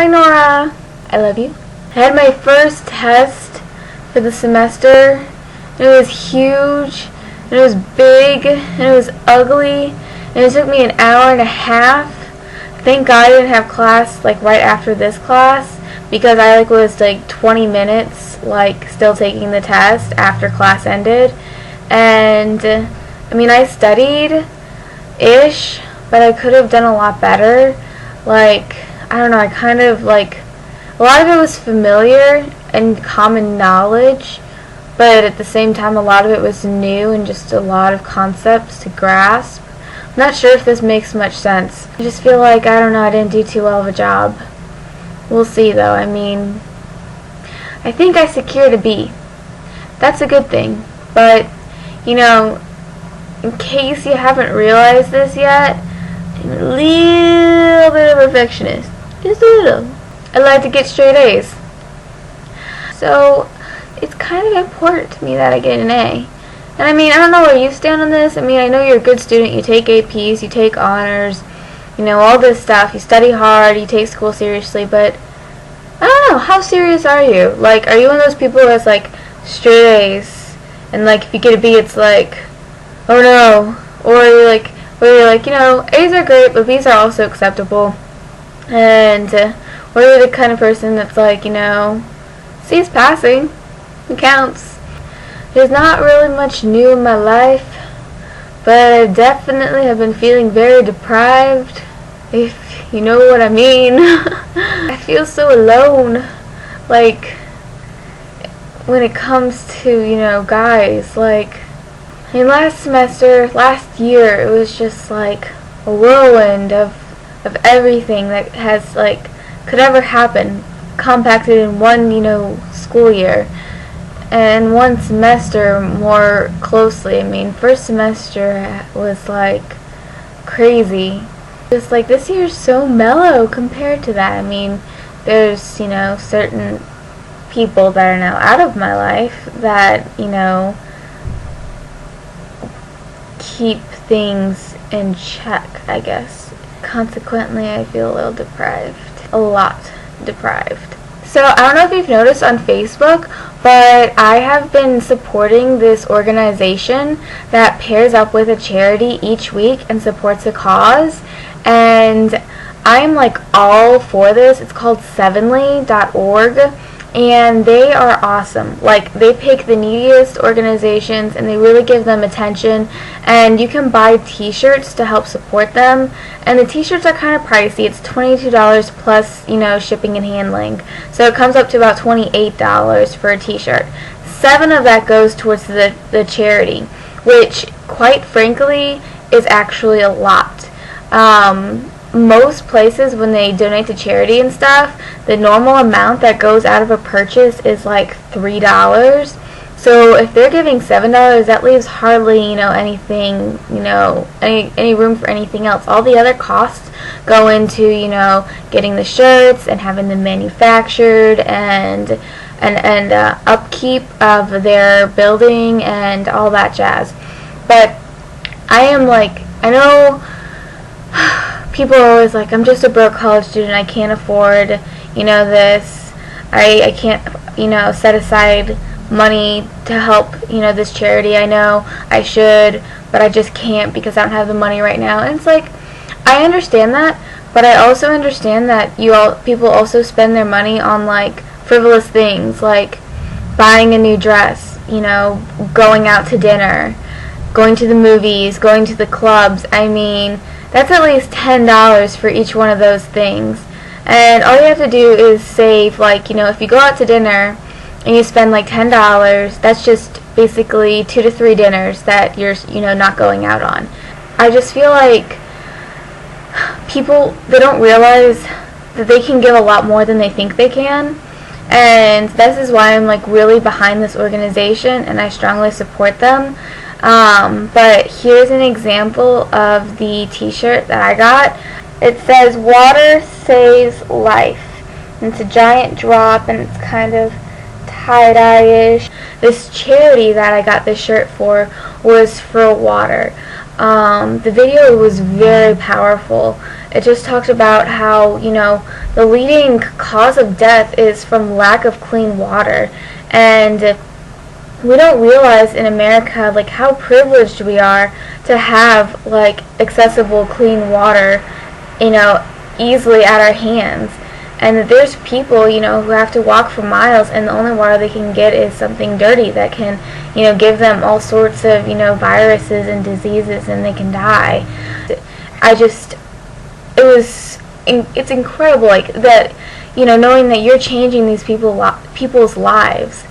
Hi Nora, I love you. I had my first test for the semester. It was huge, and it was big, and it was ugly, and it took me an hour and a half. Thank God I didn't have class like right after this class, because I was 20 minutes still taking the test after class ended. And I mean, I studied ish, but I could have done a lot better. I don't know, I kind of a lot of it was familiar and common knowledge, but at the same time a lot of it was new and just a lot of concepts to grasp. I'm not sure if this makes much sense. I just feel I don't know, I didn't do too well of a job. We'll see though. I mean, I think I secured a B. That's a good thing. But, you know, in case you haven't realized this yet, I'm a little bit of a perfectionist. Just a little. I like to get straight A's. So, it's kind of important to me that I get an A. And I mean, I don't know where you stand on this. I mean, I know you're a good student. You take APs, you take honors, you know, all this stuff. You study hard, you take school seriously, but I don't know, how serious are you? Are you one of those people that's straight A's, and if you get a B, it's oh no, or you're you know, A's are great, but B's are also acceptable, and or you're the kind of person that's you know, C's passing, it counts. There's not really much new in my life, but I definitely have been feeling very deprived, if you know what I mean. I feel so alone, when it comes to, you know, guys. Last year, it was just a whirlwind of everything that has, could ever happen, compacted in one, you know, school year. And one semester more closely. I mean, first semester was crazy. Just this year's so mellow compared to that. I mean, there's, you know, certain people that are now out of my life that, you know, keep things in check, I guess. Consequently, I feel a little deprived. A lot deprived. So, I don't know if you've noticed on Facebook, but I have been supporting this organization that pairs up with a charity each week and supports a cause. And I'm all for this. It's called sevenly.org. And they are awesome. They pick the neediest organizations and they really give them attention. And you can buy t-shirts to help support them. And the t-shirts are kind of pricey. It's $22 plus, you know, shipping and handling. So it comes up to about $28 for a t-shirt. 7 of that goes towards the charity, which, quite frankly, is actually a lot. Most places, when they donate to charity and stuff, the normal amount that goes out of a purchase is $3. So if they're giving $7, that leaves hardly, you know, anything, you know, any room for anything else. All the other costs go into, you know, getting the shirts and having them manufactured and upkeep of their building and all that jazz. But I am I know people are always I'm just a broke college student, I can't afford, you know, this, I can't, you know, set aside money to help, you know, this charity. I know I should, but I just can't because I don't have the money right now. And it's I understand that, but I also understand that people also spend their money on frivolous things, buying a new dress, you know, going out to dinner, going to the movies, going to the clubs. I mean, that's at least $10 for each one of those things. And all you have to do is save, you know, if you go out to dinner and you spend $10, that's just basically 2 to 3 dinners that you're, you know, not going out on. I just feel people, they don't realize that they can give a lot more than they think they can. And this is why I'm really behind this organization and I strongly support them. But here's an example of the t-shirt that I got. It says, "Water saves life." And it's a giant drop and it's kind of tie-dye-ish. This charity that I got this shirt for was for water. The video was very powerful. It just talked about how, the leading cause of death is from lack of clean water. And we don't realize in America, like, how privileged we are to have, like, accessible clean water, easily at our hands. And that there's people, who have to walk for miles, and the only water they can get is something dirty that can, give them all sorts of, viruses and diseases, and they can die. It's incredible, like, that, knowing that you're changing these people's lives.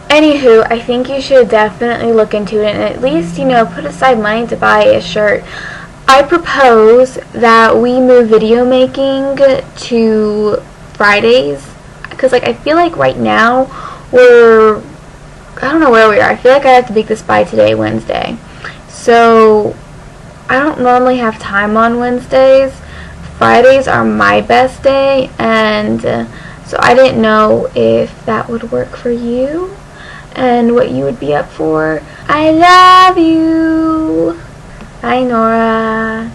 Anywho, I think you should definitely look into it and at least, put aside money to buy a shirt. I propose that we move video making to Fridays, because, like, I feel like right now I don't know where we are. I feel like I have to make this by today, Wednesday. So I don't normally have time on Wednesdays. Fridays are my best day, and so I didn't know if that would work for you and what you would be up for. I love you. Bye, Nora.